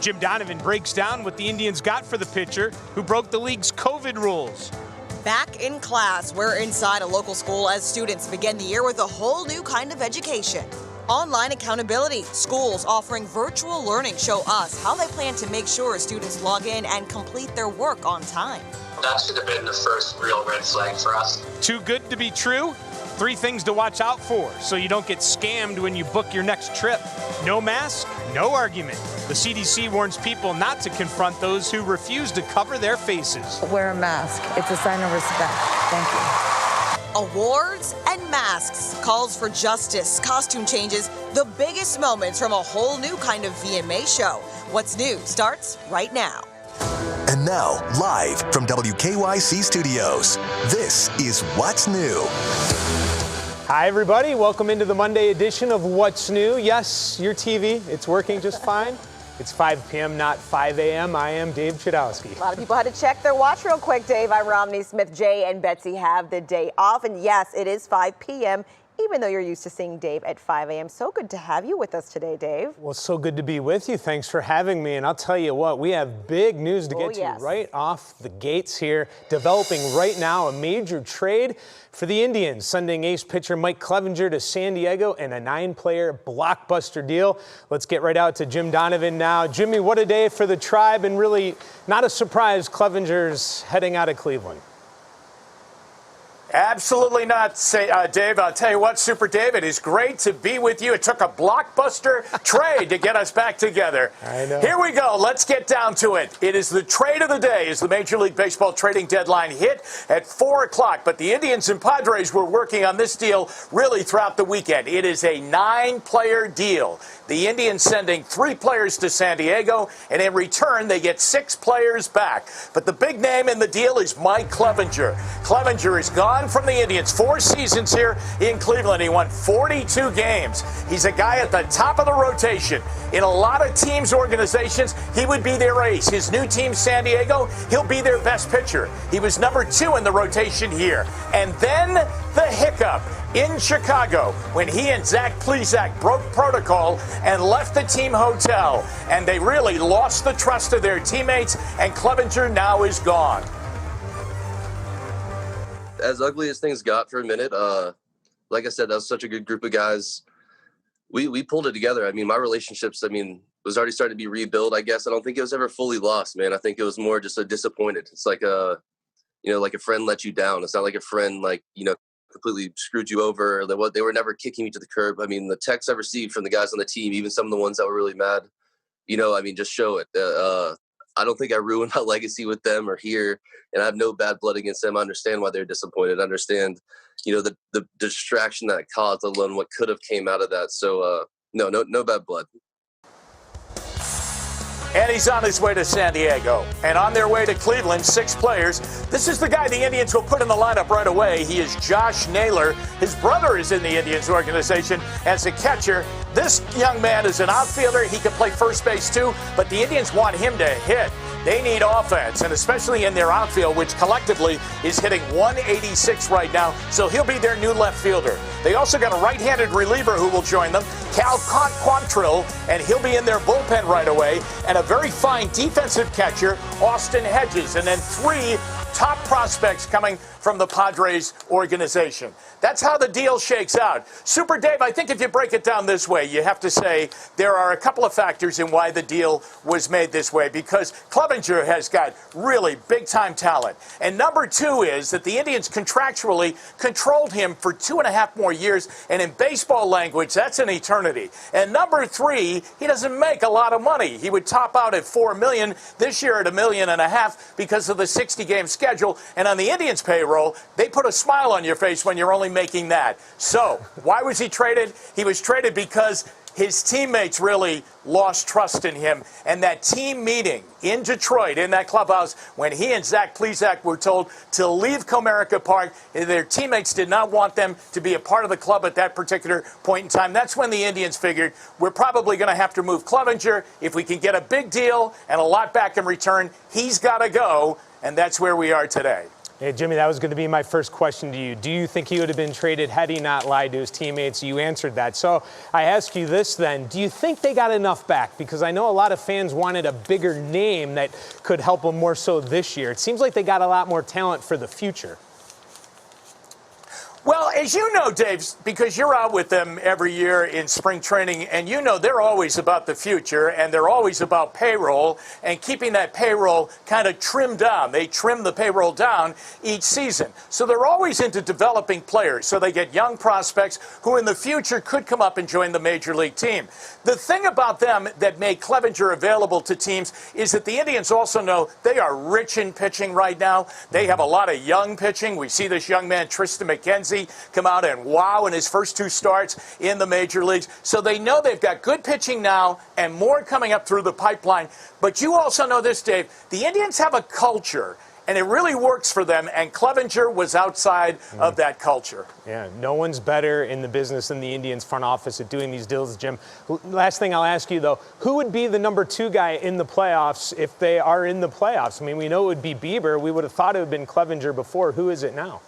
Jim Donovan breaks down what the Indians got for the pitcher who broke the league's COVID rules. Back in class, we're inside a local school as students begin the year with a whole new kind of education. Online accountability. Schools offering virtual learning show us how they plan to make sure students log in and complete their work on time. That should have been the first real red flag for us. Too good to be true? 3 things to watch out for so you don't get scammed when you book your next trip. No mask, no argument. The CDC warns people not to confront those who refuse to cover their faces. Wear a mask. It's a sign of respect. Thank you. Awards and masks, calls for justice, costume changes, the biggest moments from a whole new kind of VMA show. What's new starts right now. And now, live from WKYC Studios, this is What's New. Hi, everybody. Welcome into the Monday edition of What's New. Yes, your TV, it's working just fine. It's 5 p.m., not 5 a.m. I am Dave Chudowsky. A lot of people had to check their watch real quick, Dave. I'm Romney. Smith, Jay, and Betsy have the day off. And yes, it is 5 p.m., even though you're used to seeing Dave at 5 a.m. So good to have you with us today, Dave. Well, it's so good to be with you. Thanks for having me. And I'll tell you what, we have big news to get to right off the gates here. Developing right now a major trade for the Indians, sending ace pitcher Mike Clevinger to San Diego in a 9-player blockbuster deal. Let's get right out to Jim Donovan now. Jimmy, what a day for the Tribe, and really not a surprise Clevinger's heading out of Cleveland. Absolutely not, Dave. I'll tell you what, Super Dave, it is great to be with you. It took a blockbuster trade to get us back together. I know. Here we go. Let's get down to it. It is the trade of the day as the Major League Baseball trading deadline hit at 4 o'clock. But the Indians and Padres were working on this deal really throughout the weekend. It is a 9-player deal. The Indians sending 3 players to San Diego, and in return, they get 6 players back. But the big name in the deal is Mike Clevinger. Clevinger is gone from the Indians. 4 seasons here in Cleveland. He won 42 games. He's a guy at the top of the rotation. In a lot of teams' organizations, he would be their ace. His new team, San Diego, he'll be their best pitcher. He was number 2 in the rotation here. And then the hiccup in Chicago when he and Zach Plesac broke protocol and left the team hotel. And they really lost the trust of their teammates, and Clevinger now is gone. As ugly as things got for a minute, like I said, that was such a good group of guys. We pulled it together. I mean, my relationships, was already starting to be rebuilt, I guess. I don't think it was ever fully lost, man. I think it was more just a disappointed. It's like like a friend let you down. It's not like a friend, completely screwed you over. They were never kicking you to the curb. I mean, the texts I received from the guys on the team, even some of the ones that were really mad, just show it. I don't think I ruined my legacy with them or here, and I have no bad blood against them. I understand why they're disappointed. I understand, the distraction that it caused, let alone what could have came out of that. So, no bad blood. And he's on his way to San Diego. And on their way to Cleveland, 6 players. This is the guy the Indians will put in the lineup right away. He is Josh Naylor. His brother is in the Indians organization as a catcher. This young man is an outfielder. He can play first base too, but the Indians want him to hit. They need offense, and especially in their outfield, which collectively is hitting 186 right now, so he'll be their new left fielder. They also got a right-handed reliever who will join them, Cal Quantrill, and he'll be in their bullpen right away, and a very fine defensive catcher, Austin Hedges, and then 3 top prospects coming from the Padres organization. That's how the deal shakes out. Super Dave, I think if you break it down this way, you have to say there are a couple of factors in why the deal was made this way, because Clevinger has got really big-time talent. And number 2 is that the Indians contractually controlled him for 2.5 more years, and in baseball language, that's an eternity. And number 3, he doesn't make a lot of money. He would top out at $4 million, this year at $1.5 million because of the 60-game schedule. And on the Indians' payroll, they put a smile on your face when you're only making that. So, why was he traded? He was traded because his teammates really lost trust in him. And that team meeting in Detroit, in that clubhouse, when he and Zach Plesac were told to leave Comerica Park, their teammates did not want them to be a part of the club at that particular point in time. That's when the Indians figured, we're probably going to have to move Clevinger. If we can get a big deal and a lot back in return, he's got to go. And that's where we are today. Hey, Jimmy, that was going to be my first question to you. Do you think he would have been traded had he not lied to his teammates? You answered that. So I ask you this then. Do you think they got enough back? Because I know a lot of fans wanted a bigger name that could help them more so this year. It seems like they got a lot more talent for the future. Well, as you know, Dave, because you're out with them every year in spring training, and you know they're always about the future, and they're always about payroll and keeping that payroll kind of trimmed down. They trim the payroll down each season. So they're always into developing players. So they get young prospects who in the future could come up and join the major league team. The thing about them that made Clevinger available to teams is that the Indians also know they are rich in pitching right now. They have a lot of young pitching. We see this young man, Tristan McKenzie, come out and wow in his first 2 starts in the major leagues. So they know they've got good pitching now and more coming up through the pipeline. But you also know this, Dave, the Indians have a culture, and it really works for them, and Clevinger was outside of that culture. Yeah, no one's better in the business than the Indians front office at doing these deals, Jim. Last thing I'll ask you, though, who would be the number 2 guy in the playoffs if they are in the playoffs? I mean, we know it would be Bieber. We would have thought it would have been Clevinger before. Who is it now?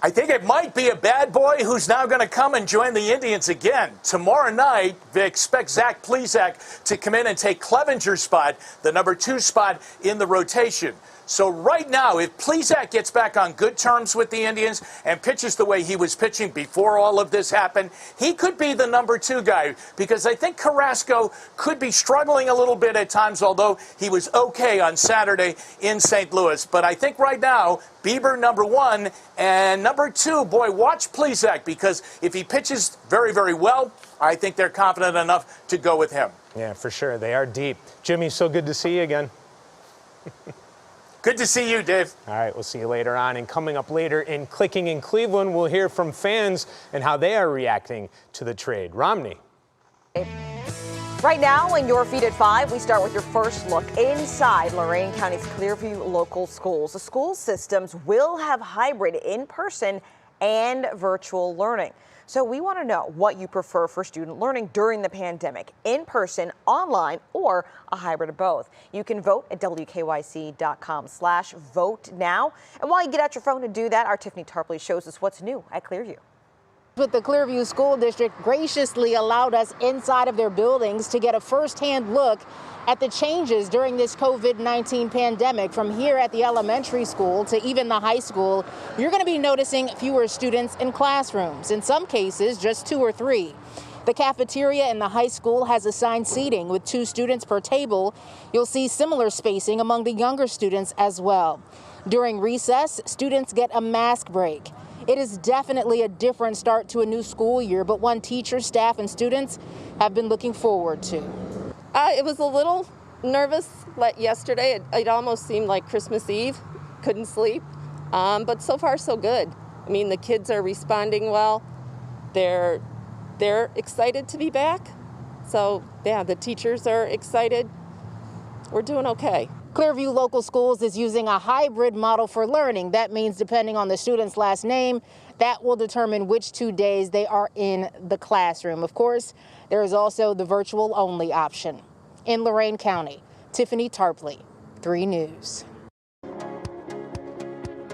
I think it might be a bad boy who's now going to come and join the Indians again. Tomorrow night, they expect Zach Plesac to come in and take Clevinger's spot, the number 2 spot in the rotation. So right now, if Plesac gets back on good terms with the Indians and pitches the way he was pitching before all of this happened, he could be the number 2 guy, because I think Carrasco could be struggling a little bit at times, although he was okay on Saturday in St. Louis. But I think right now, Bieber number 1 and number 2, boy, watch Plesac, because if he pitches very, very well, I think they're confident enough to go with him. Yeah, for sure. They are deep. Jimmy, so good to see you again. Good to see you, Dave. All right, we'll see you later on. And coming up later in Clicking in Cleveland, we'll hear from fans and how they are reacting to the trade. Romney. Right now in your feed at 5, we start with your first look inside Lorain County's Clearview local schools. The school systems will have hybrid in-person and virtual learning. So we want to know what you prefer for student learning during the pandemic, in person, online, or a hybrid of both. You can vote at WKYC.com/vote now. And while you get out your phone to do that, our Tiffany Tarpley shows us what's new at Clearview. But the Clearview School District graciously allowed us inside of their buildings to get a firsthand look at the changes during this COVID-19 pandemic. From here at the elementary school to even the high school, you're going to be noticing fewer students in classrooms, in some cases just 2 or 3. The cafeteria in the high school has assigned seating with 2 students per table. You'll see similar spacing among the younger students as well. During recess, students get a mask break. It is definitely a different start to a new school year, but one teacher, staff, and students have been looking forward to. It was a little nervous yesterday. It almost seemed like Christmas Eve. Couldn't sleep. But so far, so good. I mean, the kids are responding well. They're excited to be back. So, yeah, the teachers are excited. We're doing okay. Clearview Local Schools is using a hybrid model for learning. That means depending on the student's last name, that will determine which 2 days they are in the classroom. Of course, there is also the virtual only option. In Lorain County, Tiffany Tarpley, 3 News.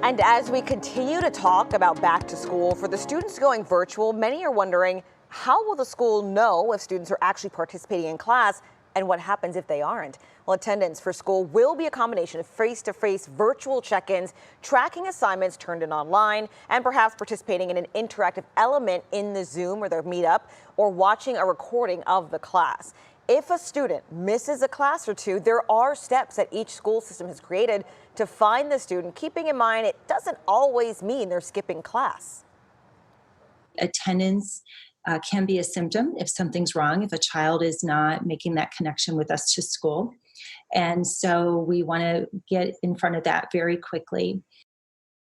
And as we continue to talk about back to school, for the students going virtual, many are wondering, how will the school know if students are actually participating in class, and what happens if they aren't? Well, attendance for school will be a combination of face-to-face virtual check-ins, tracking assignments turned in online, and perhaps participating in an interactive element in the Zoom or the meetup, or watching a recording of the class. If a student misses a class or 2, there are steps that each school system has created to find the student, keeping in mind it doesn't always mean they're skipping class. Attendance can be a symptom if something's wrong, if a child is not making that connection with us to school. And so we want to get in front of that very quickly.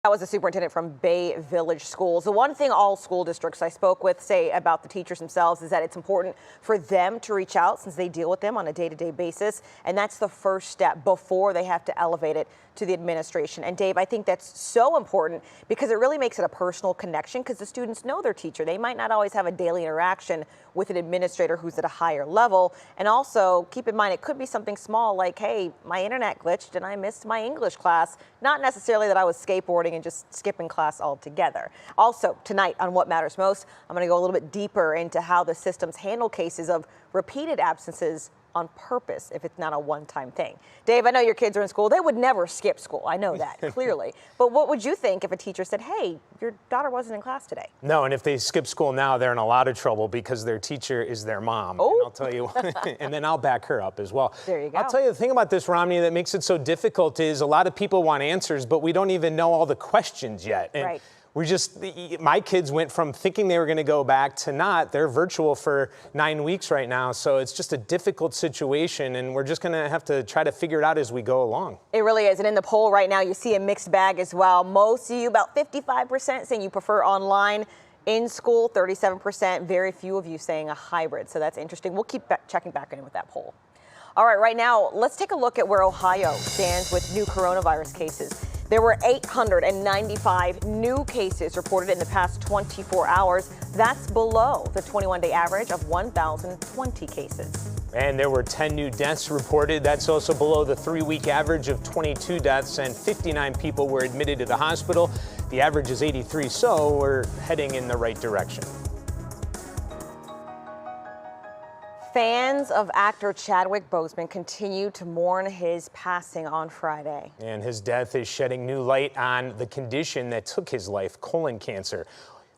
That was a superintendent from Bay Village Schools. The one thing all school districts I spoke with say about the teachers themselves is that it's important for them to reach out since they deal with them on a day-to-day basis. And that's the first step before they have to elevate it to the administration. And Dave, I think that's so important because it really makes it a personal connection because the students know their teacher. They might not always have a daily interaction with an administrator who's at a higher level. And also keep in mind, it could be something small like, hey, my internet glitched and I missed my English class. Not necessarily that I was skateboarding and just skipping class altogether. Also, tonight on What Matters Most, I'm going to go a little bit deeper into how the systems handle cases of repeated absences on purpose if it's not a one-time thing. Dave, I know your kids are in school. They would never skip school. I know that, clearly. But what would you think if a teacher said, hey, your daughter wasn't in class today? No, and if they skip school now, they're in a lot of trouble because their teacher is their mom. Oh. And I'll tell you, and then I'll back her up as well. There you go. I'll tell you the thing about this, Romney, that makes it so difficult is a lot of people want answers, but we don't even know all the questions yet. And right. My kids went from thinking they were going to go back to not. They're virtual for 9 weeks right now. So it's just a difficult situation. And we're just going to have to try to figure it out as we go along. It really is. And in the poll right now, you see a mixed bag as well. Most of you, about 55%, saying you prefer online. In school, 37%. Very few of you saying a hybrid. So that's interesting. We'll keep checking back in with that poll. All right now, let's take a look at where Ohio stands with new coronavirus cases. There were 895 new cases reported in the past 24 hours. That's below the 21-day average of 1,020 cases. And there were 10 new deaths reported. That's also below the 3-week average of 22 deaths, and 59 people were admitted to the hospital. The average is 83, so we're heading in the right direction. Fans of actor Chadwick Boseman continue to mourn his passing on Friday. And his death is shedding new light on the condition that took his life, colon cancer.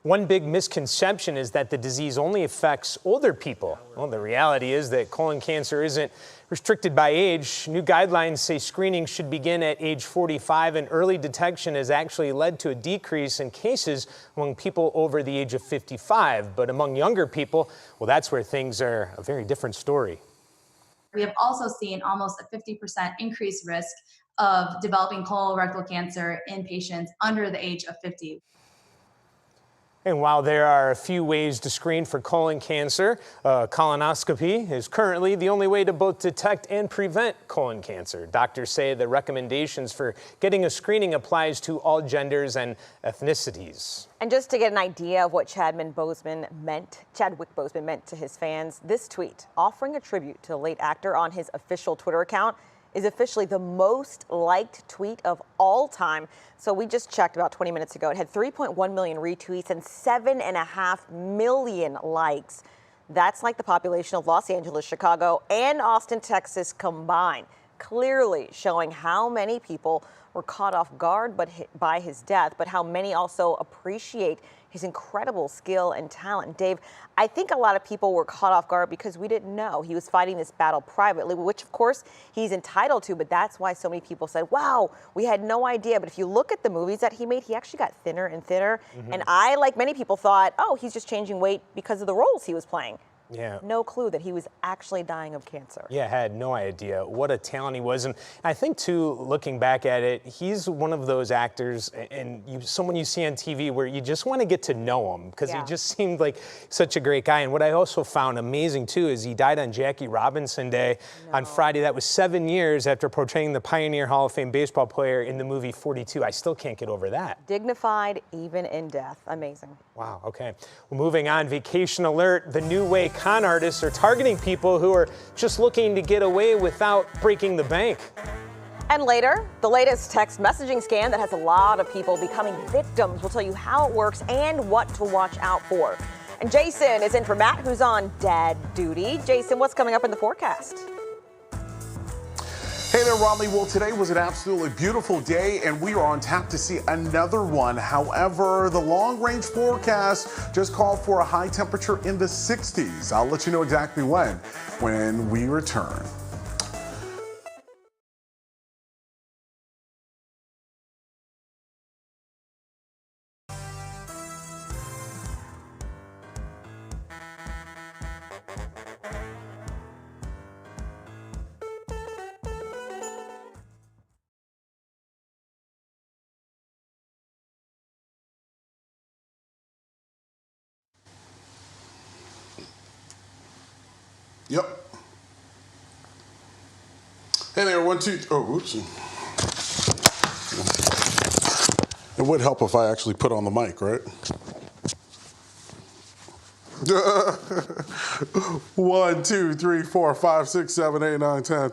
One big misconception is that the disease only affects older people. Well, the reality is that colon cancer isn't restricted by age. New guidelines say screening should begin at age 45, and early detection has actually led to a decrease in cases among people over the age of 55. But among younger people, well, that's where things are a very different story. We have also seen almost a 50% increased risk of developing colorectal cancer in patients under the age of 50. And while there are a few ways to screen for colon cancer, colonoscopy is currently the only way to both detect and prevent colon cancer. Doctors say the recommendations for getting a screening applies to all genders and ethnicities. And just to get an idea of what Chadwick Boseman meant to his fans, this tweet offering a tribute to the late actor on his official Twitter account is officially the most liked tweet of all time. So we just checked about 20 minutes ago. It had 3.1 million retweets and 7.5 million likes. That's like the population of Los Angeles, Chicago, and Austin, Texas combined, clearly showing how many people were caught off guard by his death, but how many also appreciate his incredible skill and talent. Dave, I think a lot of people were caught off guard because we didn't know he was fighting this battle privately, which of course he's entitled to, but that's why so many people said, wow, we had no idea. But if you look at the movies that he made, he actually got thinner and thinner. And I, like many people, thought, oh, he's just changing weight because of the roles he was playing. Yeah. No clue that he was actually dying of cancer. Yeah, had no idea what a talent he was. And I think, too, looking back at it, he's one of those actors and someone you see on TV where you just want to get to know him because he just seemed like such a great guy. And what I also found amazing, too, is he died on Jackie Robinson Day on Friday. That was 7 years after portraying the Pioneer Hall of Fame baseball player in the movie 42. I still can't get over that. Dignified even in death. Amazing. Wow, okay. Well, moving on, vacation alert. The new way con artists are targeting people who are just looking to get away without breaking the bank. And later, the latest text messaging scam that has a lot of people becoming victims. We'll tell you how it works and what to watch out for. And Jason is in for Matt, who's on dad duty. Jason, what's coming up in the forecast? Hey there, Romney. Well, today was an absolutely beautiful day, and we are on tap to see another one. However, the long-range forecast just called for a high temperature in the 60s. I'll let you know exactly when we return. Yep. Hey there, 1, 2. Oh, oops. It would help if I actually put on the mic, right? 1, 2, 3, 4, 5, 6, 7, 8, 9, 10.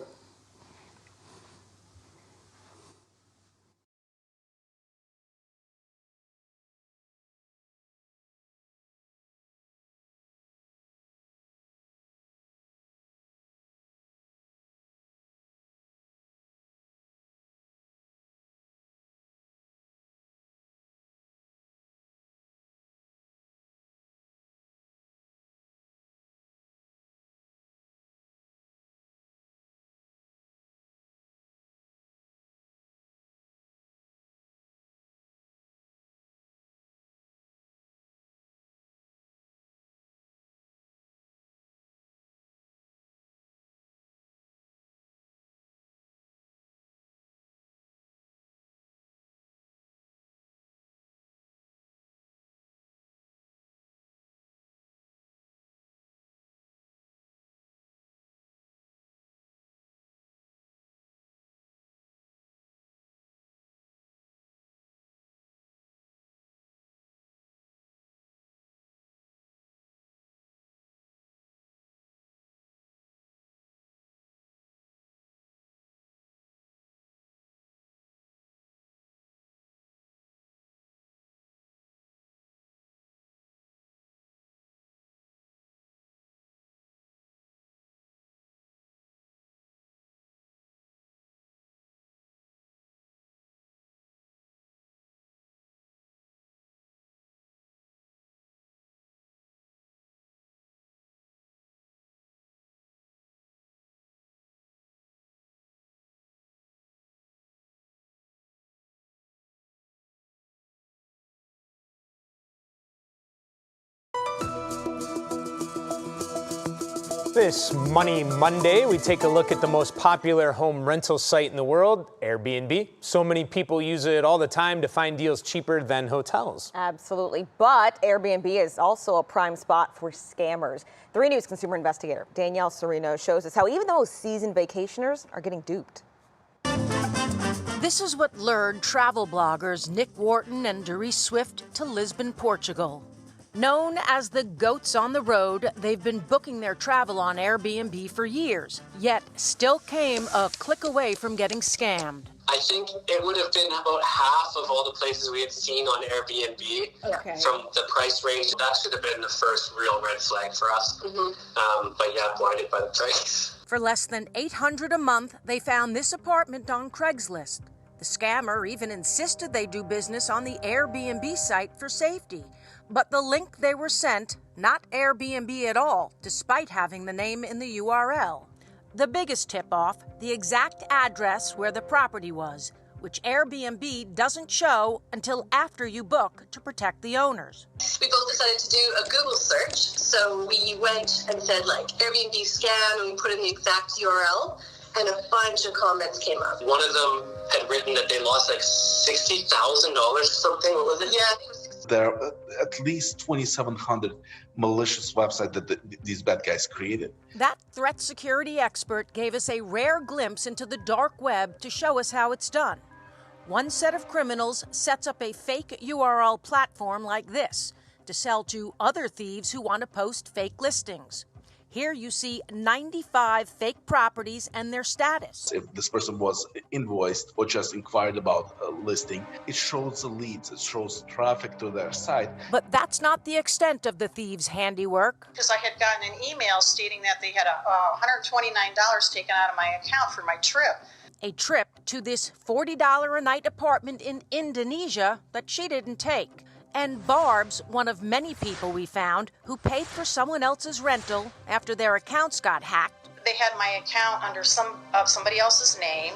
This Money Monday, we take a look at the most popular home rental site in the world, Airbnb. So many people use it all the time to find deals cheaper than hotels. Absolutely. But Airbnb is also a prime spot for scammers. 3 News consumer investigator Danielle Serino shows us how even the most seasoned vacationers are getting duped. This is what lured travel bloggers Nick Wharton and Doris Swift to Lisbon, Portugal. Known as the goats on the road, they've been booking their travel on Airbnb for years, yet still came a click away from getting scammed. I think it would have been about half of all the places we had seen on Airbnb from the price range. That should have been the first real red flag for us. But yeah, blinded by the price. For less than $800 a month, they found this apartment on Craigslist. The scammer even insisted they do business on the Airbnb site for safety. But the link they were sent, not Airbnb at all, despite having the name in the URL. The biggest tip-off, the exact address where the property was, which Airbnb doesn't show until after you book to protect the owners. We both decided to do a Google search, so we went and said Airbnb scam, and we put in the exact URL, and a bunch of comments came up. One of them had written that they lost $60,000 or something. What was it? Yeah. There are at least 2,700 malicious websites that these bad guys created. That threat security expert gave us a rare glimpse into the dark web to show us how it's done. One set of criminals sets up a fake URL platform like this to sell to other thieves who want to post fake listings. Here you see 95 fake properties and their status. If this person was invoiced or just inquired about a listing, it shows the leads, it shows traffic to their site. But that's not the extent of the thieves' handiwork. Because I had gotten an email stating that they had $129 taken out of my account for my trip. A trip to this $40 a night apartment in Indonesia that she didn't take. And Barb's one of many people we found who paid for someone else's rental after their accounts got hacked. They had my account under somebody else's name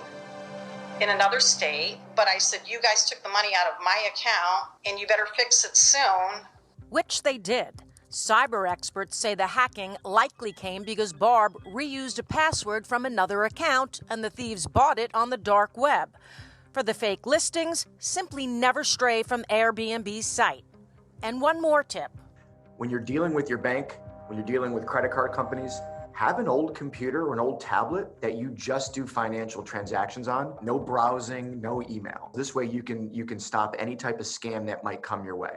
in another state, but I said, you guys took the money out of my account and you better fix it soon. Which they did. Cyber experts say the hacking likely came because Barb reused a password from another account and the thieves bought it on the dark web. For the fake listings, simply never stray from Airbnb's site. And one more tip. When you're dealing with your bank, when you're dealing with credit card companies, have an old computer or an old tablet that you just do financial transactions on. No browsing, no email. This way you can stop any type of scam that might come your way.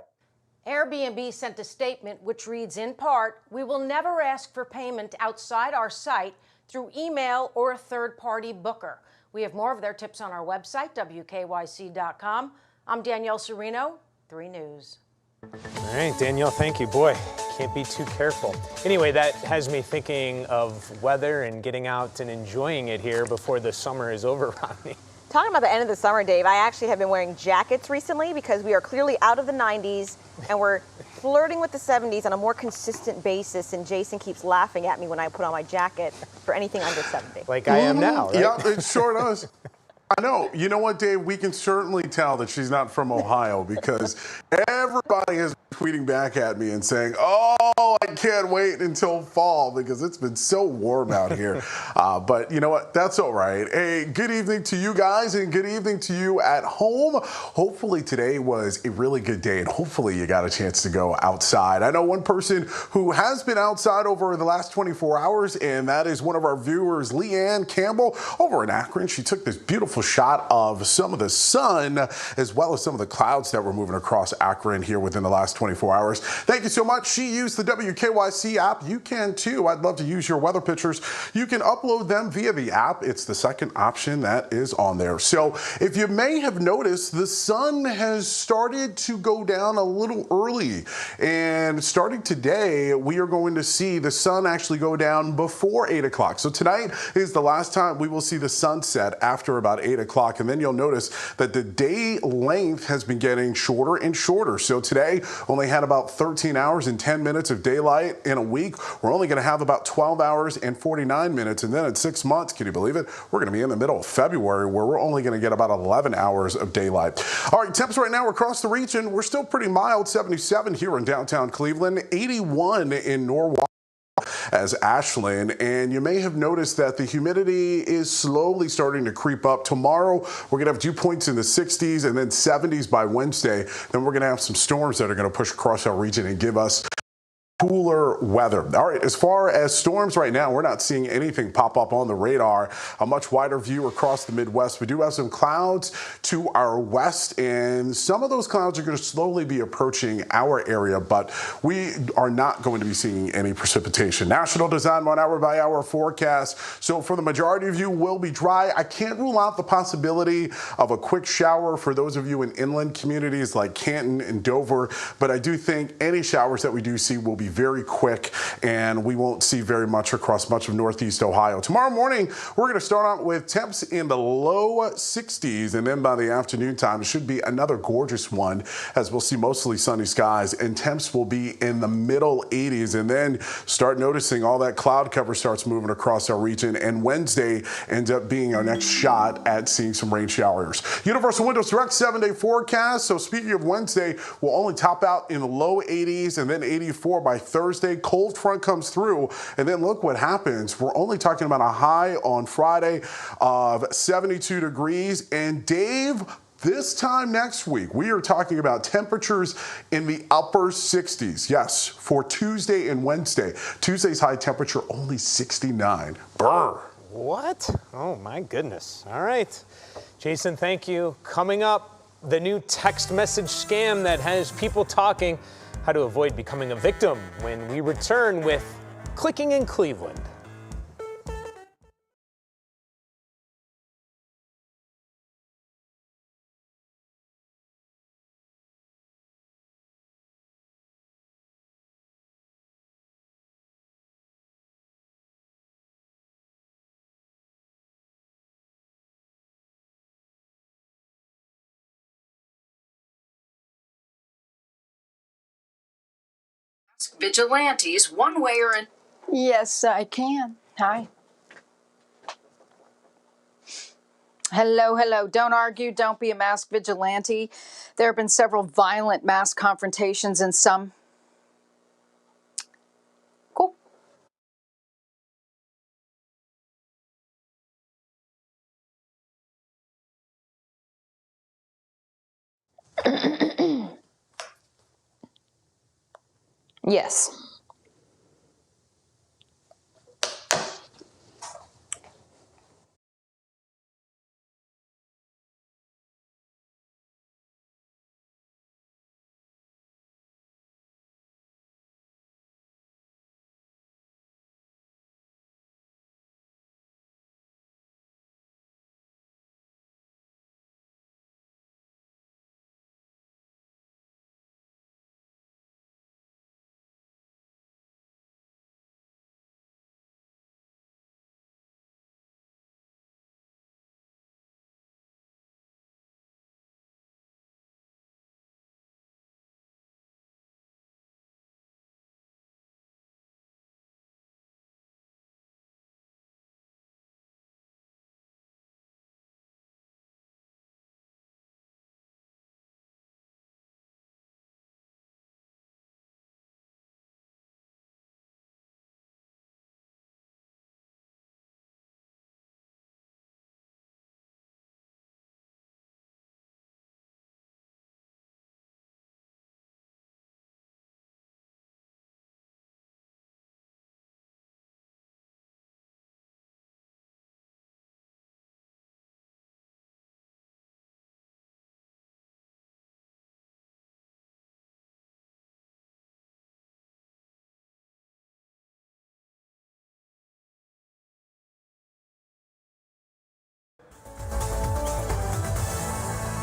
Airbnb sent a statement which reads in part, "We will never ask for payment outside our site through email or a third-party booker." We have more of their tips on our website, WKYC.com. I'm Danielle Serino, 3 News. All right, Danielle, thank you. Boy, can't be too careful. Anyway, that has me thinking of weather and getting out and enjoying it here before the summer is over, Romney. Talking about the end of the summer, Dave, I actually have been wearing jackets recently because we are clearly out of the 90s and we're flirting with the 70s on a more consistent basis. And Jason keeps laughing at me when I put on my jacket for anything under 70. Like I am now, right? Yeah, it sure does. I know. You know what, Dave? We can certainly tell that she's not from Ohio because everybody is tweeting back at me and saying, "Oh, I can't wait until fall because it's been so warm out here." But you know what? That's all right. Hey, good evening to you guys and good evening to you at home. Hopefully today was a really good day and hopefully you got a chance to go outside. I know one person who has been outside over the last 24 hours, and that is one of our viewers, Leanne Campbell, over in Akron. She took this beautiful shot of some of the sun as well as some of the clouds that were moving across Akron here within the last 24 hours. Thank you so much. She used the WKYC app. You can too. I'd love to use your weather pictures. You can upload them via the app. It's the second option that is on there. So if you may have noticed, the sun has started to go down a little early. And starting today, we are going to see the sun actually go down before 8 o'clock. So tonight is the last time we will see the sunset after about 8 o'clock. And then you'll notice that the day length has been getting shorter and shorter. So today only had about 13 hours and 10 minutes of daylight. In a week, we're only going to have about 12 hours and 49 minutes. And then in 6 months, can you believe it? We're going to be in the middle of February where we're only going to get about 11 hours of daylight. All right, temps right now across the region, we're still pretty mild, 77 here in downtown Cleveland, 81 in Norwalk as Ashland, and you may have noticed that the humidity is slowly starting to creep up. Tomorrow, we're going to have dew points in the 60s and then 70s by Wednesday. Then we're going to have some storms that are going to push across our region and give us cooler weather. All right, as far as storms right now, we're not seeing anything pop up on the radar. A much wider view across the Midwest. We do have some clouds to our west, and some of those clouds are going to slowly be approaching our area, but we are not going to be seeing any precipitation. National Design 1 hour by hour forecast. So for the majority of you, will be dry. I can't rule out the possibility of a quick shower for those of you in inland communities like Canton and Dover, but I do think any showers that we do see will be very quick, and we won't see very much across much of Northeast Ohio. Tomorrow morning, we're going to start out with temps in the low 60s, and then by the afternoon time, it should be another gorgeous one, as we'll see mostly sunny skies, and temps will be in the middle 80s, and then start noticing all that cloud cover starts moving across our region, and Wednesday ends up being our next shot at seeing some rain showers. Universal Windows Direct 7-day forecast. So speaking of Wednesday, we'll only top out in the low 80s and then 84 by Thursday. Cold front comes through, and then look what happens. We're only talking about a high on Friday of 72 degrees. And Dave, this time next week, we are talking about temperatures in the upper 60s. Yes, for Tuesday and Wednesday. Tuesday's high temperature only 69. Brr. What? Oh my goodness. All right. Jason, thank you. Coming up, the new text message scam that has people talking. How to avoid becoming a victim when we return with Clicking in Cleveland. Vigilantes one way or another. Yes, I can. Hi. Hello, hello. Don't argue. Don't be a masked vigilante. There have been several violent mass confrontations and some. Cool. Yes.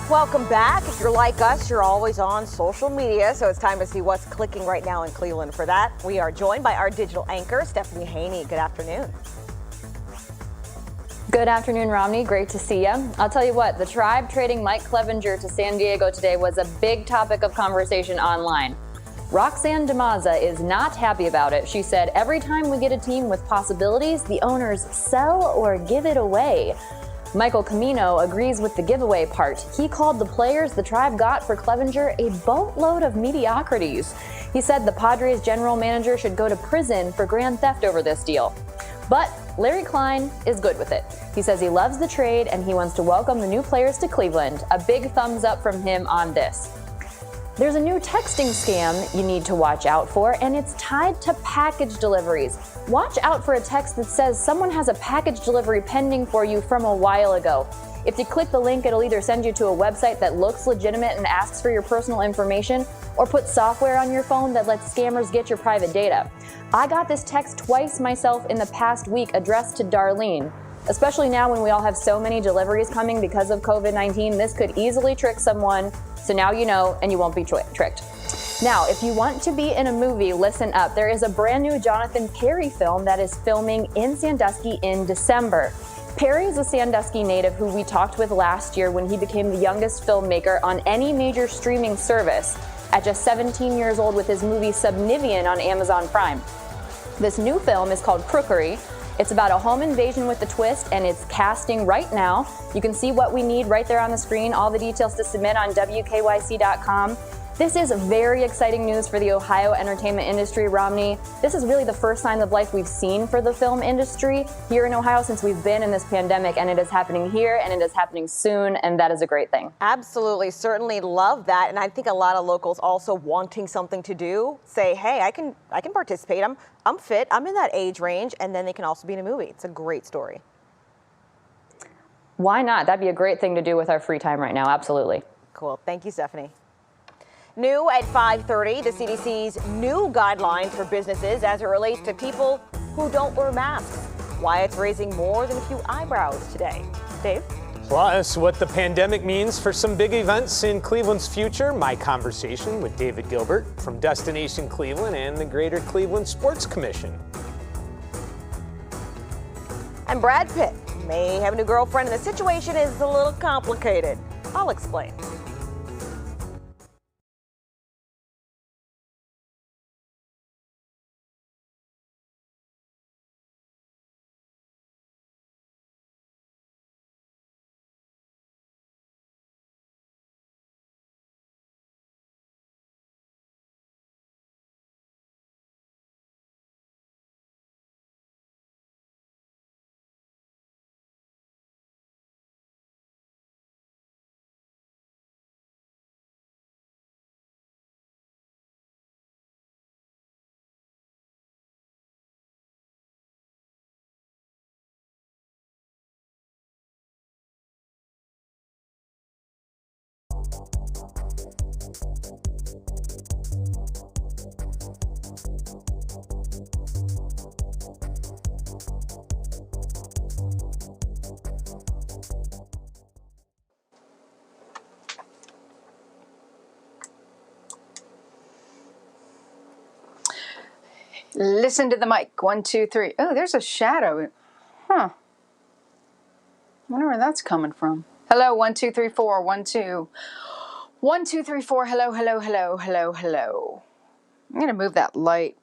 Welcome back. If you're like us, you're always on social media, so it's time to see what's clicking right now in Cleveland. For that, we are joined by our digital anchor, Stephanie Haney. Good afternoon. Good afternoon, Romney. Great to see you. I'll tell you what, the Tribe trading Mike Clevinger to San Diego today was a big topic of conversation online. Roxanne DeMaza is not happy about it. She said, every time we get a team with possibilities, the owners sell or give it away. Michael Camino agrees with the giveaway part. He called the players the Tribe got for Clevinger a boatload of mediocrities. He said the Padres general manager should go to prison for grand theft over this deal. But Larry Klein is good with it. He says he loves the trade and he wants to welcome the new players to Cleveland. A big thumbs up from him on this. There's a new texting scam you need to watch out for, and it's tied to package deliveries. Watch out for a text that says someone has a package delivery pending for you from a while ago. If you click the link, it'll either send you to a website that looks legitimate and asks for your personal information, or put software on your phone that lets scammers get your private data. I got this text twice myself in the past week addressed to Darlene. Especially now when we all have so many deliveries coming because of COVID-19, this could easily trick someone. So now you know, and you won't be tricked. Now, if you want to be in a movie, listen up. There is a brand new Jonathan Perry film that is filming in Sandusky in December. Perry is a Sandusky native who we talked with last year when he became the youngest filmmaker on any major streaming service at just 17 years old with his movie Subnivian on Amazon Prime. This new film is called Crookery. It's about a home invasion with a twist, and it's casting right now. You can see what we need right there on the screen. All the details to submit on WKYC.com. This is very exciting news for the Ohio entertainment industry, Romney. This is really the first sign of life we've seen for the film industry here in Ohio since we've been in this pandemic, and it is happening here, and it is happening soon, and that is a great thing. Absolutely, certainly love that, and I think a lot of locals also wanting something to do say, hey, I can participate. I'm fit. I'm in that age range, and then they can also be in a movie. It's a great story. Why not? That'd be a great thing to do with our free time right now. Absolutely. Cool. Thank you, Stephanie. New at 5:30, the CDC's new guidelines for businesses as it relates to people who don't wear masks. Why it's raising more than a few eyebrows today. Dave? Plus, what the pandemic means for some big events in Cleveland's future. My conversation with David Gilbert from Destination Cleveland and the Greater Cleveland Sports Commission. And Brad Pitt may have a new girlfriend, and the situation is a little complicated. I'll explain. Listen to the mic. 1, 2, 3. Oh, there's a shadow. Huh. Wonder where that's coming from. Hello, 1, 2, 3, 4. 1, 2. 1, 2, 3, 4. Hello, hello, hello, hello, hello. I'm going to move that light.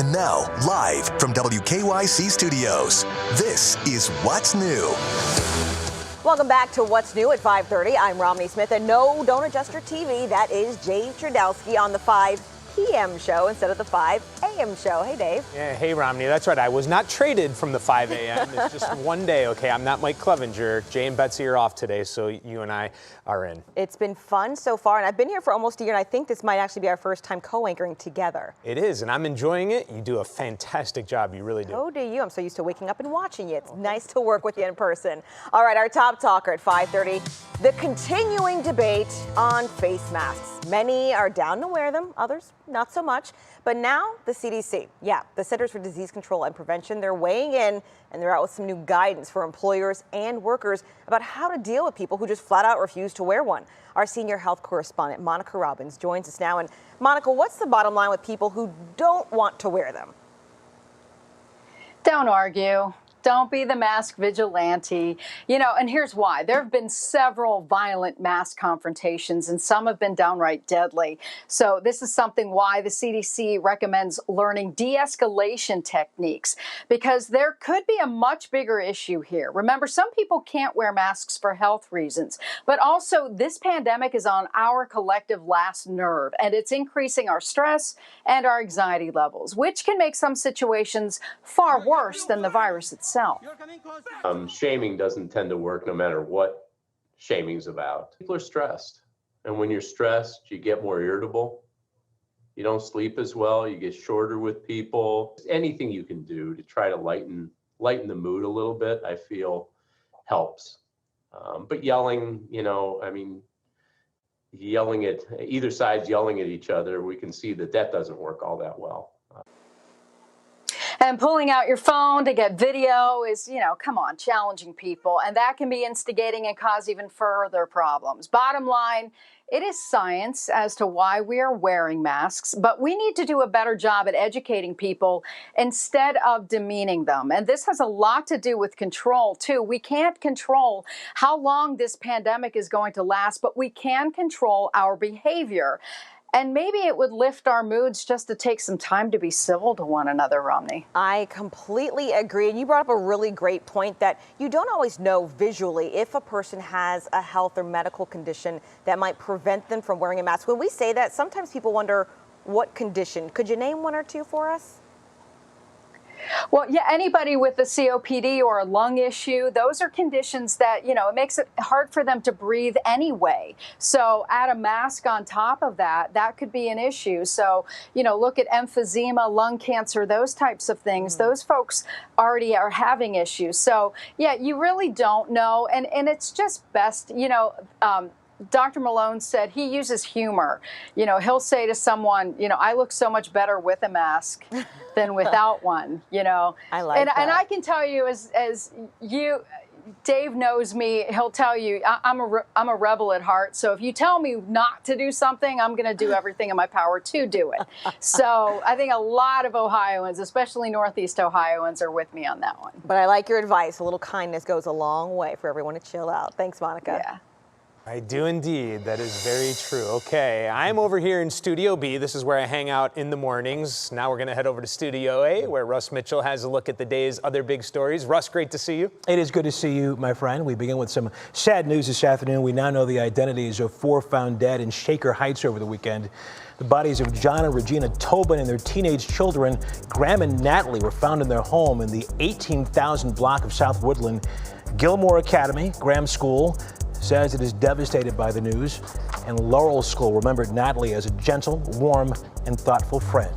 And now, live from WKYC Studios, this is What's New. Welcome back to What's New at 5:30. I'm Romney Smith, and no, don't adjust your TV. That is Dave Chudowsky on the 5 p.m. show instead of the 5 a.m. show. Hey, Dave. Yeah, hey, Romney. That's right. I was not traded from the 5 a.m. It's just one day, okay? I'm not Mike Clevinger. Jay and Betsy are off today, so you and I are in. It's been fun so far, and I've been here for almost a year, and I think this might actually be our first time co-anchoring together. It is, and I'm enjoying it. You do a fantastic job. You really do. Oh, do you? I'm so used to waking up and watching you. It's nice to work with you in person. All right, our top talker at 5:30, the continuing debate on face masks. Many are down to wear them, others not so much. But now the CDC, the Centers for Disease Control and Prevention, they're weighing in, and they're out with some new guidance for employers and workers about how to deal with people who just flat out refuse to wear one. Our senior health correspondent, Monica Robbins, joins us now. And Monica, what's the bottom line with people who don't want to wear them? Don't argue. Don't be the mask vigilante. You know, and here's why. There have been several violent mask confrontations, and some have been downright deadly. So this is something why the CDC recommends learning de-escalation techniques, because there could be a much bigger issue here. Remember, some people can't wear masks for health reasons, but also this pandemic is on our collective last nerve, and it's increasing our stress and our anxiety levels, which can make some situations far worse than the virus itself. Shaming doesn't tend to work no matter what shaming's about. People are stressed. And when you're stressed, you get more irritable. You don't sleep as well. You get shorter with people. Anything you can do to try to lighten the mood a little bit, I feel helps. But yelling, yelling at either side's yelling at each other, we can see that doesn't work all that well. And pulling out your phone to get video is, come on, challenging people. And that can be instigating and cause even further problems. Bottom line, it is science as to why we are wearing masks, but we need to do a better job at educating people instead of demeaning them. And this has a lot to do with control, too. We can't control how long this pandemic is going to last, but we can control our behavior. And maybe it would lift our moods just to take some time to be civil to one another, Romney. I completely agree. And you brought up a really great point that you don't always know visually if a person has a health or medical condition that might prevent them from wearing a mask. When we say that, sometimes people wonder what condition. Could you name one or two for us? Well, yeah, anybody with a COPD or a lung issue, those are conditions that, it makes it hard for them to breathe anyway. So add a mask on top of that, that could be an issue. So, look at emphysema, lung cancer, those types of things. Those folks already are having issues. So, yeah, you really don't know. And it's just best, Dr. Malone said he uses humor. He'll say to someone, I look so much better with a mask than without one, I like that. And I can tell you as you, Dave knows me, he'll tell you I'm a rebel at heart. So if you tell me not to do something, I'm going to do everything in my power to do it. So I think a lot of Ohioans, especially Northeast Ohioans, are with me on that one. But I like your advice. A little kindness goes a long way for everyone to chill out. Thanks, Monica. Yeah. I do indeed. That is very true. Okay, I'm over here in Studio B. This is where I hang out in the mornings. Now we're going to head over to Studio A, where Russ Mitchell has a look at the day's other big stories. Russ, great to see you. It is good to see you, my friend. We begin with some sad news this afternoon. We now know the identities of 4 found dead in Shaker Heights over the weekend. The bodies of John and Regina Tobin and their teenage children, Graham and Natalie, were found in their home in the 18,000 block of South Woodland. Gilmore Academy, Graham's school, says it is devastated by the news, and Laurel School remembered Natalie as a gentle, warm, and thoughtful friend.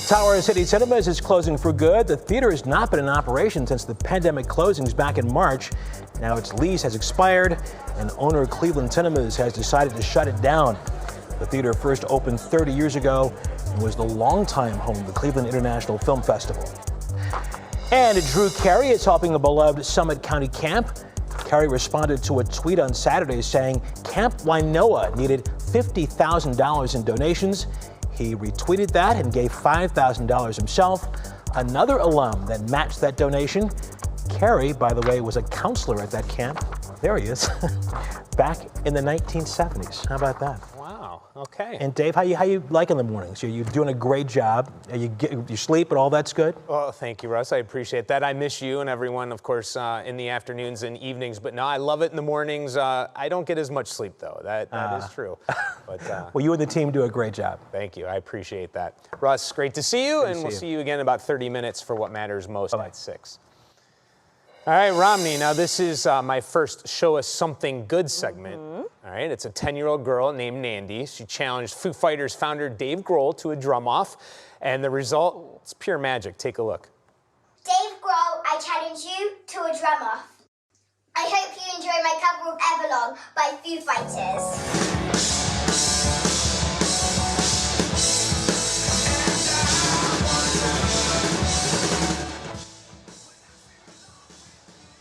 Tower City Cinemas is closing for good. The theater has not been in operation since the pandemic closings back in March. Now its lease has expired, and owner Cleveland Cinemas has decided to shut it down. The theater first opened 30 years ago and was the longtime home of the Cleveland International Film Festival. And Drew Carey is helping a beloved Summit County camp. Carey responded to a tweet on Saturday saying Camp Wainoa needed $50,000 in donations. He retweeted that and gave $5,000 himself. Another alum that matched that donation. Carey, by the way, was a counselor at that camp. There he is. Back in the 1970s. How about that? Wow. Wow. Okay. And Dave, how you like in the mornings? You're doing a great job. You sleep and all that's good? Well, thank you, Russ. I appreciate that. I miss you and everyone, of course, in the afternoons and evenings. But no, I love it in the mornings. I don't get as much sleep, though. That is true. But well, you and the team do a great job. Thank you. I appreciate that. Russ, great to see you. And we'll see you again in about 30 minutes for What Matters Most at 6. All right, Romney, now this is my first Show Us Something Good segment. All right, it's a 10-year-old girl named Nandi. She challenged Foo Fighters founder Dave Grohl to a drum-off, and the result, it's pure magic. Take a look. Dave Grohl, I challenge you to a drum-off. I hope you enjoy my cover of Everlong by Foo Fighters.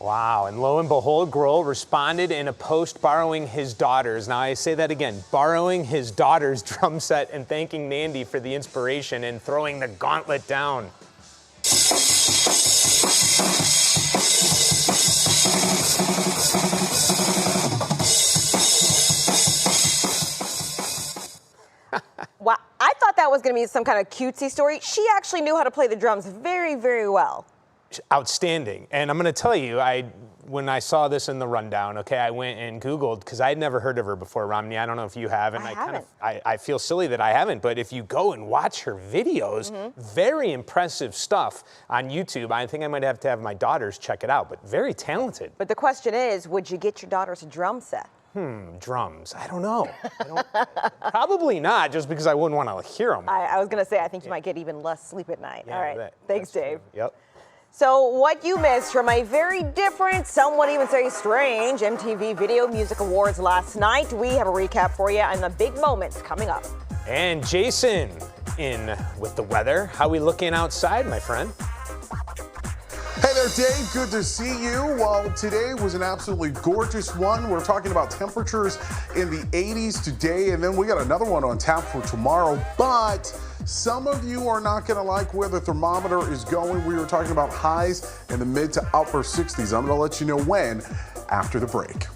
Wow, and lo and behold, Grohl responded in a post borrowing his daughter's, now I say that again, borrowing his daughter's drum set and thanking Nandi for the inspiration and throwing the gauntlet down. Wow, I thought that was going to be some kind of cutesy story. She actually knew how to play the drums very, very well. Outstanding. And I'm going to tell you, when I saw this in the rundown, okay, I went and Googled, because I had never heard of her before, Romney. I don't know if you have, and I feel silly that I haven't, but if you go and watch her videos, very impressive stuff on YouTube. I think I might have to have my daughters check it out, but very talented. But the question is, would you get your daughters a drum set? Drums. I don't know. Probably not, just because I wouldn't want to hear them. I was going to say, I think you might get even less sleep at night. Yeah, all right. Thanks, Dave. Yep. So what you missed from a very different, some would even say strange, MTV Video Music Awards last night. We have a recap for you and the big moments coming up. And Jason in with the weather. How we looking outside, my friend? Hey there, Dave. Good to see you. Well, today was an absolutely gorgeous one. We're talking about temperatures in the 80s today, and then we got another one on tap for tomorrow. But some of you are not going to like where the thermometer is going. We were talking about highs in the mid to upper 60s. I'm going to let you know when after the break.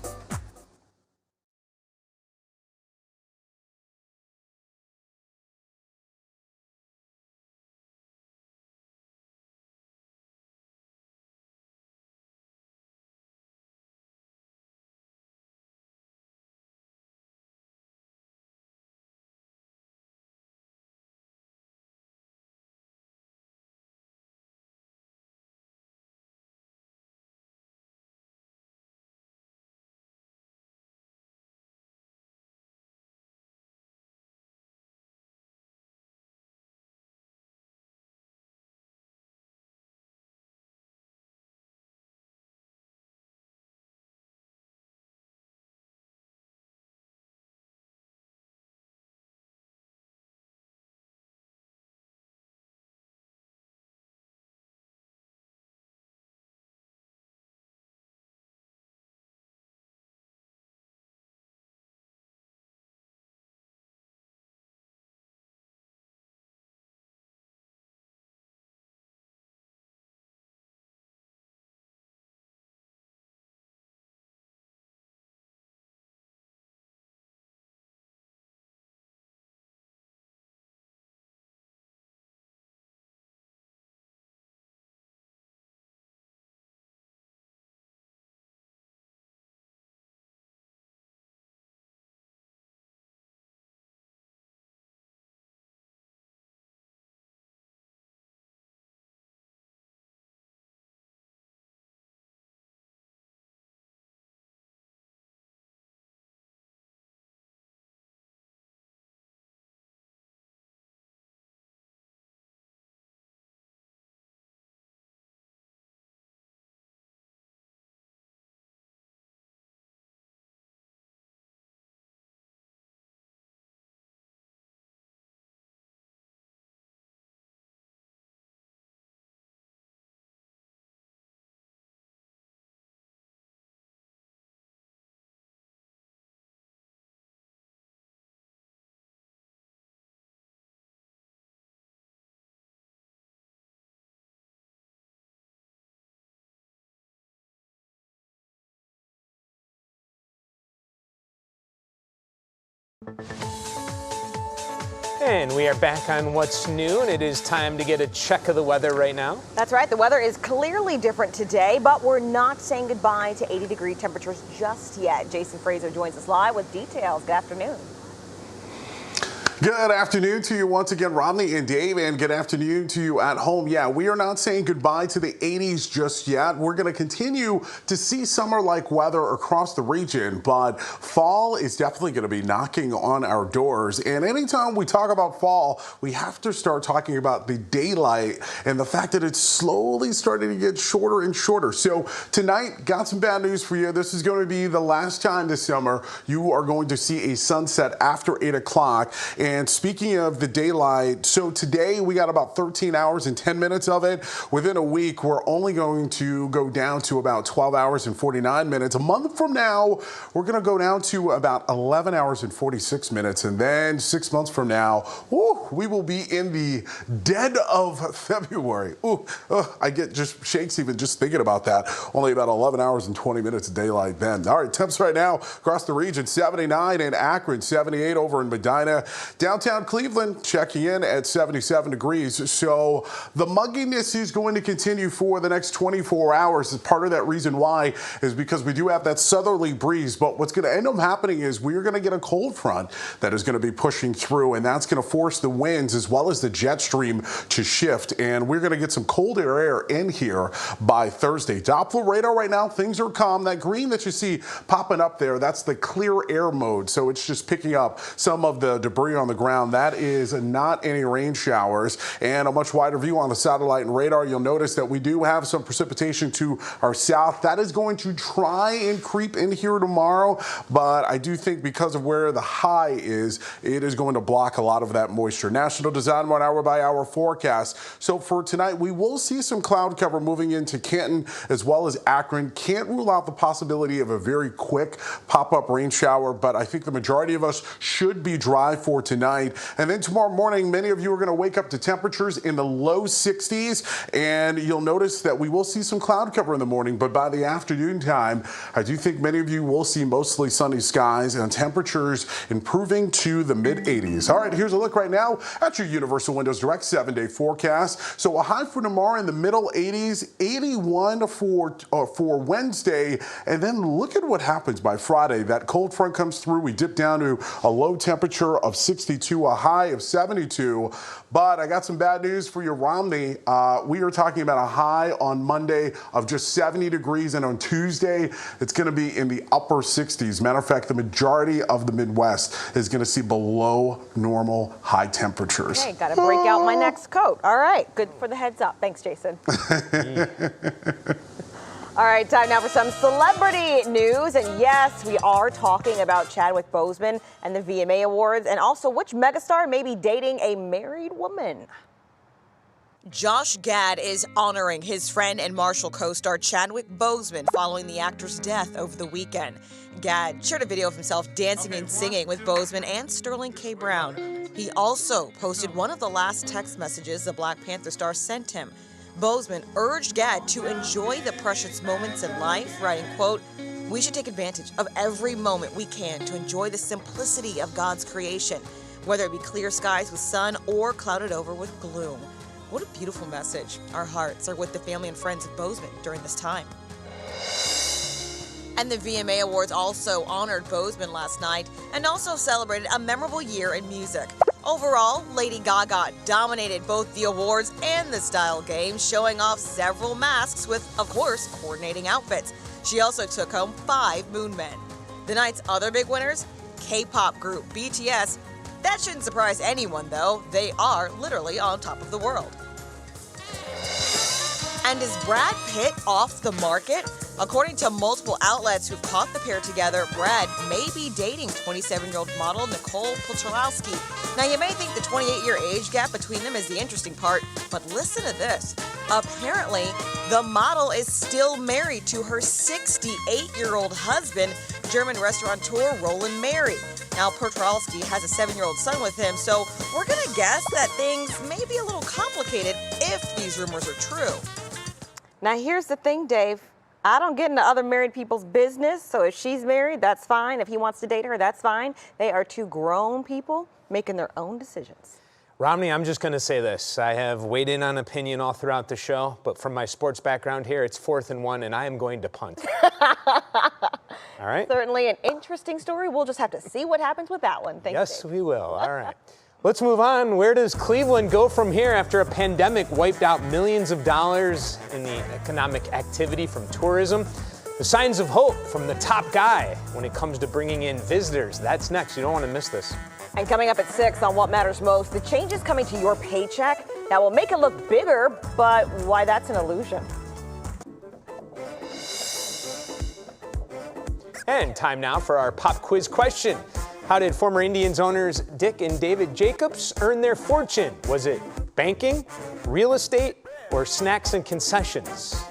And we are back on What's New, and it is time to get a check of the weather right now. That's right. The weather is clearly different today, but we're not saying goodbye to 80-degree temperatures just yet. Jason Fraser joins us live with details. Good afternoon. Good afternoon to you once again, Romney and Dave, and good afternoon to you at home. Yeah, we are not saying goodbye to the 80s just yet. We're going to continue to see summer-like weather across the region, but fall is definitely going to be knocking on our doors. And anytime we talk about fall, we have to start talking about the daylight and the fact that it's slowly starting to get shorter and shorter. So tonight, got some bad news for you. This is going to be the last time this summer you are going to see a sunset after 8 o'clock. And speaking of the daylight, so today we got about 13 hours and 10 minutes of it. Within a week, we're only going to go down to about 12 hours and 49 minutes. A month from now, we're going to go down to about 11 hours and 46 minutes. And then 6 months from now, we will be in the dead of February. I get just shakes even just thinking about that. Only about 11 hours and 20 minutes of daylight then. All right, temps right now across the region, 79 in Akron, 78 over in Medina. Downtown Cleveland checking in at 77 degrees. So the mugginess is going to continue for the next 24 hours. Part of that reason why is because we do have that southerly breeze. But what's going to end up happening is we're going to get a cold front that is going to be pushing through, and that's going to force the winds as well as the jet stream to shift. And we're going to get some colder air in here by Thursday. Doppler radar right now, things are calm. That green that you see popping up there, that's the clear air mode. So it's just picking up some of the debris on the ground. That is not any rain showers. And a much wider view on the satellite and radar, you'll notice that we do have some precipitation to our south. That is going to try and creep in here tomorrow, but I do think because of where the high is, it is going to block a lot of that moisture. National Design 1 hour by hour forecast. So for tonight, we will see some cloud cover moving into Canton as well as Akron. Can't rule out the possibility of a very quick pop-up rain shower, but I think the majority of us should be dry for tonight. And then tomorrow morning, many of you are going to wake up to temperatures in the low 60s, and you'll notice that we will see some cloud cover in the morning, but by the afternoon time, I do think many of you will see mostly sunny skies and temperatures improving to the mid-80s. All right, here's a look right now at your Universal Windows Direct 7-day forecast. So a high for tomorrow in the middle 80s, 81 for Wednesday, and then look at what happens by Friday. That cold front comes through. We dip down to a low temperature of 62, a high of 72. But I got some bad news for you, Romney. We are talking about a high on Monday of just 70 degrees, and on Tuesday, it's going to be in the upper 60s. Matter of fact, the majority of the Midwest is going to see below normal high temperatures. Okay, got to break out my next coat. All right, good for the heads up. Thanks, Jason. All right, time now for some celebrity news. And yes, we are talking about Chadwick Boseman and the VMA Awards, and also which megastar may be dating a married woman. Josh Gad is honoring his friend and Marshall co-star Chadwick Boseman following the actor's death over the weekend. Gad shared a video of himself dancing and singing with Boseman and Sterling K. Brown. He also posted one of the last text messages the Black Panther star sent him. Boseman urged Gad to enjoy the precious moments in life, writing, quote, "We should take advantage of every moment we can to enjoy the simplicity of God's creation, whether it be clear skies with sun or clouded over with gloom." What a beautiful message. Our hearts are with the family and friends of Boseman during this time. And the VMA Awards also honored Boseman last night and also celebrated a memorable year in music. Overall, Lady Gaga dominated both the awards and the style game, showing off several masks with, of course, coordinating outfits. She also took home 5 Moon Men. The night's other big winners, K-pop group BTS. That shouldn't surprise anyone, though. They are literally on top of the world. And is Brad Pitt off the market? According to multiple outlets who've caught the pair together, Brad may be dating 27-year-old model Nicole Chudowsky. Now, you may think the 28-year age gap between them is the interesting part, but listen to this. Apparently, the model is still married to her 68-year-old husband, German restaurateur Roland Mary. Now, Chudowsky has a 7-year-old son with him, so we're going to guess that things may be a little complicated if these rumors are true. Now, here's the thing, Dave. I don't get into other married people's business, so if she's married, that's fine. If he wants to date her, that's fine. They are 2 grown people making their own decisions. Romney, I'm just going to say this. I have weighed in on opinion all throughout the show, but from my sports background here, it's 4th and 1, and I am going to punt. All right? Certainly an interesting story. We'll just have to see what happens with that one. Thanks, Yes, Dave. we will. All right. Let's move on. Where does Cleveland go from here after a pandemic wiped out millions of dollars in the economic activity from tourism? The signs of hope from the top guy when it comes to bringing in visitors. That's next. You don't want to miss this. And coming up at 6 on What Matters Most, the changes coming to your paycheck that will make it look bigger, but why that's an illusion. And time now for our pop quiz question. How did former Indians owners Dick and David Jacobs earn their fortune? Was it banking, real estate, or snacks and concessions?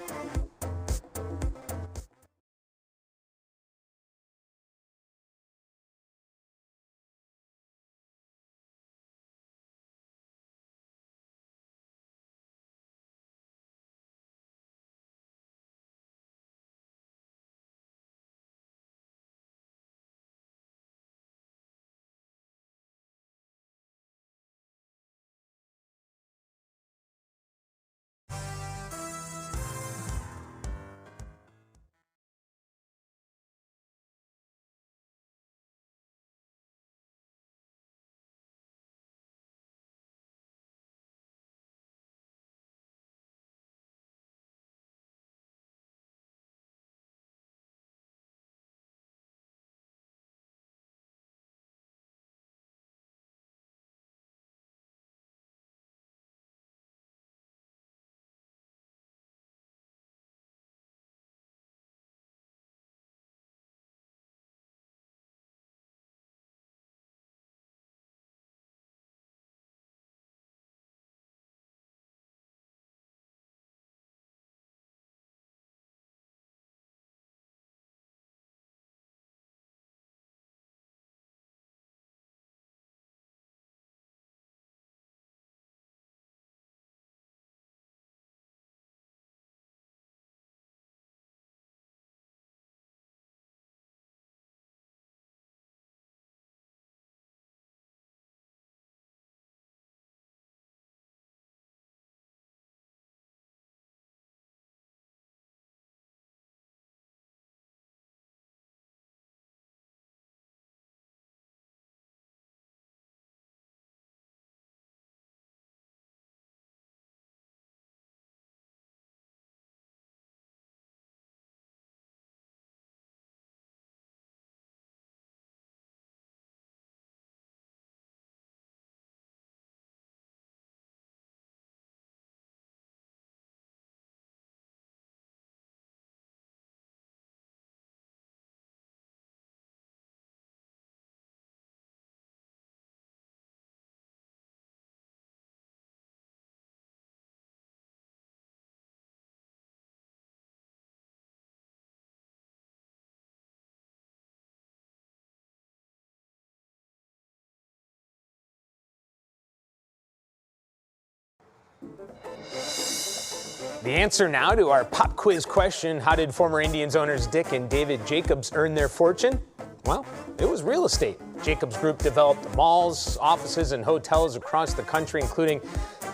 The answer now to our pop quiz question, how did former Indians owners Dick and David Jacobs earn their fortune? Well, it was real estate. Jacobs Group developed malls, offices, and hotels across the country, including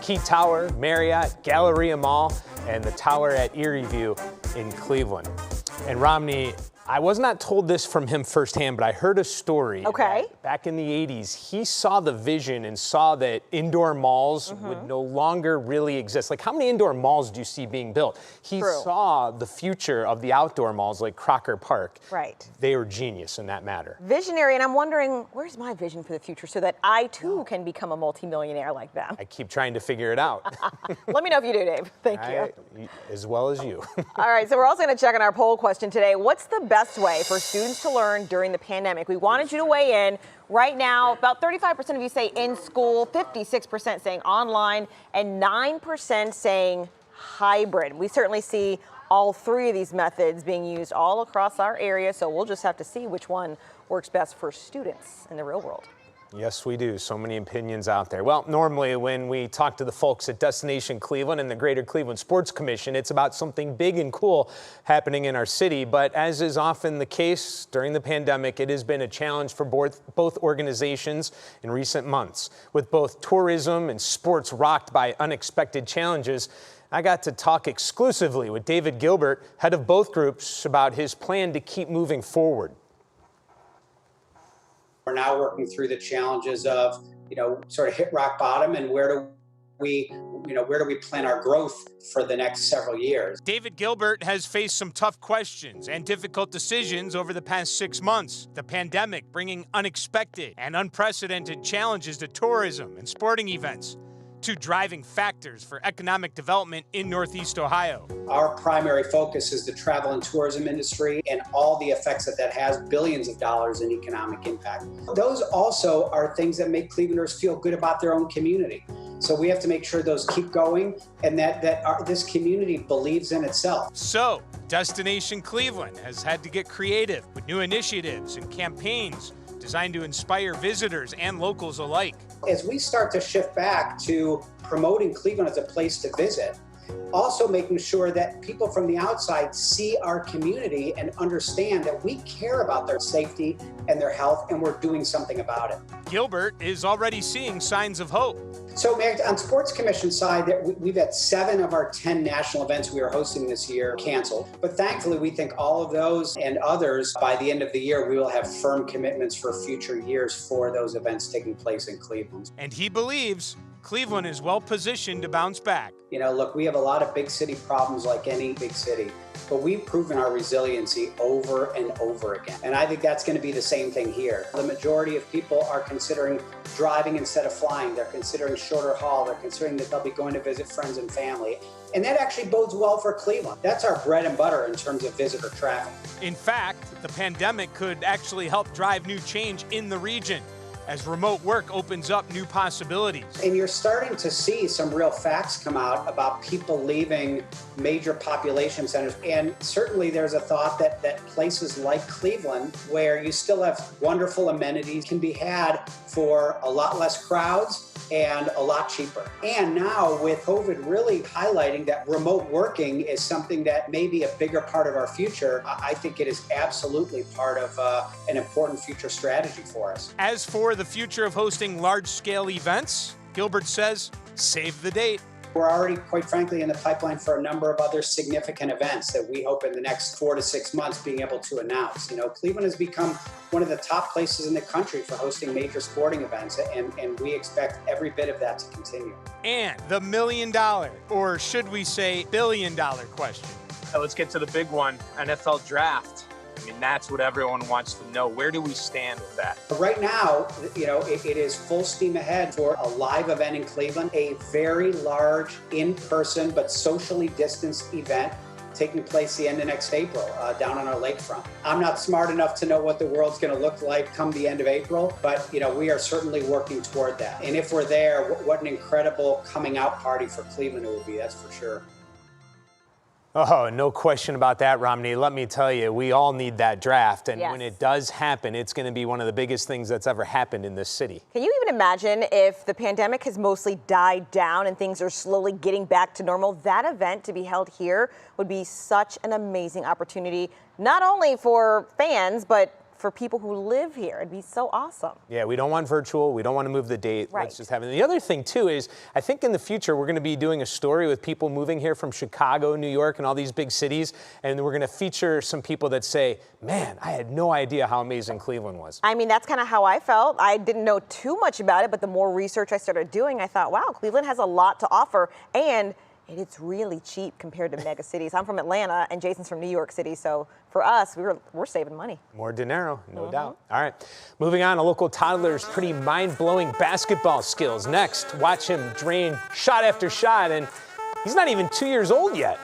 Key Tower, Marriott, Galleria Mall, and the tower at Erie View in Cleveland. And Romney, I was not told this from him firsthand, but I heard a story. Okay. Back in the 80s, he saw the vision and saw that indoor malls would no longer really exist. Like, how many indoor malls do you see being built? He saw the future of the outdoor malls like Crocker Park. Right. They were genius in that matter. Visionary, and I'm wondering, where's my vision for the future so that I, too, can become a multimillionaire like them? I keep trying to figure it out. Let me know if you do, Dave. Thank you. As well as you. All right, so we're also going to check on our poll question today. What's the best way for students to learn during the pandemic? We wanted you to weigh in. Right now, about 35% of you say in school, 56% saying online, and 9% saying hybrid. We certainly see all three of these methods being used all across our area, so we'll just have to see which one works best for students in the real world. Yes, we do. So many opinions out there. Well, normally when we talk to the folks at Destination Cleveland and the Greater Cleveland Sports Commission, it's about something big and cool happening in our city. But as is often the case during the pandemic, it has been a challenge for both organizations in recent months. With both tourism and sports rocked by unexpected challenges, I got to talk exclusively with David Gilbert, head of both groups, about his plan to keep moving forward. We're now working through the challenges of, sort of hit rock bottom and where do we plan our growth for the next several years. David Gilbert has faced some tough questions and difficult decisions over the past 6 months. The pandemic bringing unexpected and unprecedented challenges to tourism and sporting events, two driving factors for economic development in Northeast Ohio. Our primary focus is the travel and tourism industry and all the effects that has, billions of dollars in economic impact. Those also are things that make Clevelanders feel good about their own community. So we have to make sure those keep going and that this community believes in itself. So, Destination Cleveland has had to get creative with new initiatives and campaigns designed to inspire visitors and locals alike. As we start to shift back to promoting Cleveland as a place to visit, also making sure that people from the outside see our community and understand that we care about their safety and their health, and we're doing something about it. Gilbert is already seeing signs of hope. So on Sports Commission side, we've had 7 of our 10 national events we are hosting this year canceled. But thankfully, we think all of those and others, by the end of the year, we will have firm commitments for future years for those events taking place in Cleveland. And he believes Cleveland is well positioned to bounce back. Look, we have a lot of big city problems like any big city, but we've proven our resiliency over and over again. And I think that's going to be the same thing here. The majority of people are considering driving instead of flying. They're considering shorter haul. They're considering that they'll be going to visit friends and family. And that actually bodes well for Cleveland. That's our bread and butter in terms of visitor traffic. In fact, the pandemic could actually help drive new change in the region as remote work opens up new possibilities. And you're starting to see some real facts come out about people leaving major population centers. And certainly there's a thought that places like Cleveland, where you still have wonderful amenities, can be had for a lot less crowds and a lot cheaper. And now with COVID really highlighting that remote working is something that may be a bigger part of our future, I think it is absolutely part of an important future strategy for us. As for the future of hosting large-scale events, Gilbert says, save the date. We're already, quite frankly, in the pipeline for a number of other significant events that we hope in the next 4 to 6 months being able to announce. Cleveland has become one of the top places in the country for hosting major sporting events, and we expect every bit of that to continue. And the $1 million, or should we say $1 billion question. Let's get to the big one, NFL draft. I mean, that's what everyone wants to know. Where do we stand with that? Right now, it is full steam ahead for a live event in Cleveland, a very large in-person but socially distanced event taking place the end of next April down on our lakefront. I'm not smart enough to know what the world's going to look like come the end of April, but we are certainly working toward that. And if we're there, what an incredible coming out party for Cleveland it will be, that's for sure. Oh, no question about that, Romney. Let me tell you, we all need that draft. And Yes. when it does happen, it's going to be one of the biggest things that's ever happened in this city. Can you even imagine if the pandemic has mostly died down and things are slowly getting back to normal? That event to be held here would be such an amazing opportunity, not only for fans, but for people who live here. It'd be so awesome. Yeah, we don't want virtual. We don't want to move the date. Right. Let's just have it. And the other thing, too, is I think in the future, we're going to be doing a story with people moving here from Chicago, New York, and all these big cities. And we're going to feature some people that say, man, I had no idea how amazing Cleveland was. I mean, that's kind of how I felt. I didn't know too much about it, but the more research I started doing, I thought, wow, Cleveland has a lot to offer. And it's really cheap compared to mega cities. I'm from Atlanta, and Jason's from New York City, so for us, we're saving money. More dinero, no doubt. All right, moving on, a local toddler's pretty mind-blowing basketball skills. Next, watch him drain shot after shot, and he's not even 2 years old yet.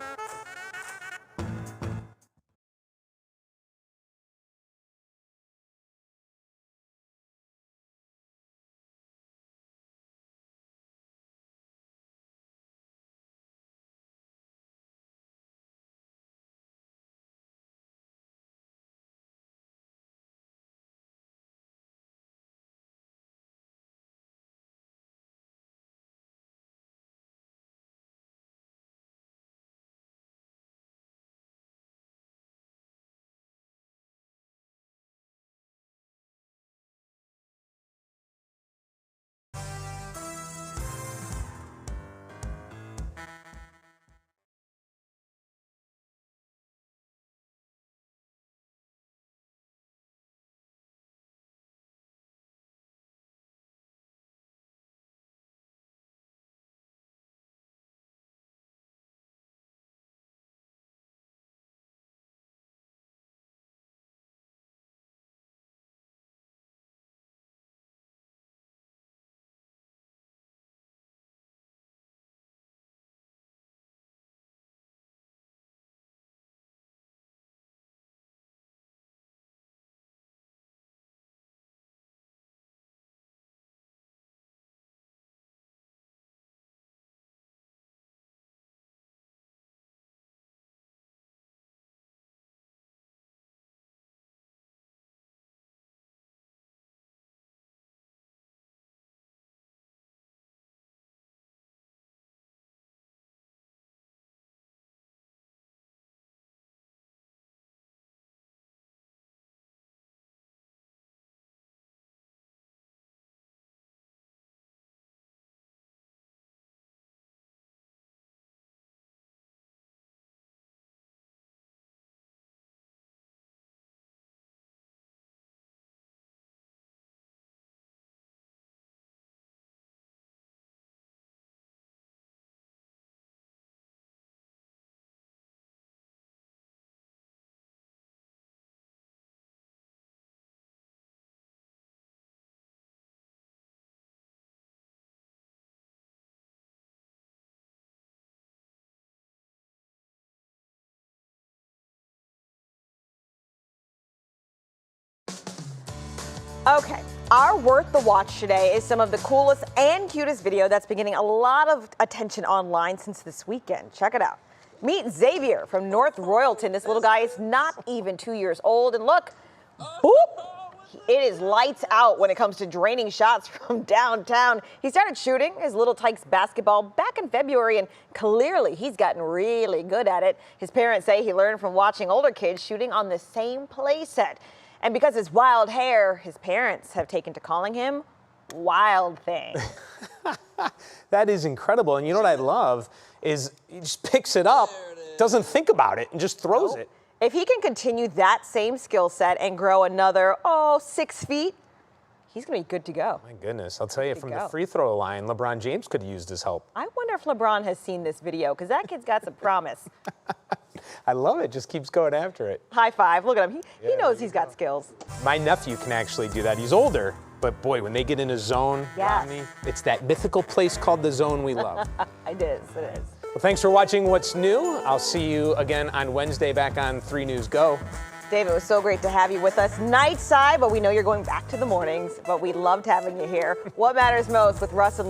Okay, our Worth the Watch today is some of the coolest and cutest video that's been getting a lot of attention online since this weekend. Check it out. Meet Xavier from North Royalton. This little guy is not even 2 years old. And look, boop, it is lights out when it comes to draining shots from downtown. He started shooting his Little Tykes basketball back in February, and clearly he's gotten really good at it. His parents say he learned from watching older kids shooting on the same play set. And because of his wild hair, his parents have taken to calling him Wild Thing. That is incredible. And you know what I love is he just picks it up, doesn't think about it, and just throws it. If he can continue that same skill set and grow another, 6 feet, he's going to be good to go. My goodness. I'll tell you, from the free throw line, LeBron James could have used his help. I wonder if LeBron has seen this video, because that kid's got some promise. I love it. Just keeps going after it. High five. Look at him. He knows he's got skills. My nephew can actually do that. He's older, but boy, when they get in a zone, Romney, it's that mythical place called the zone we love. It is. It is. Well, thanks for watching What's New. I'll see you again on Wednesday back on 3 News Go. Dave, it was so great to have you with us night side, but we know you're going back to the mornings, but we loved having you here. What matters most with Russ and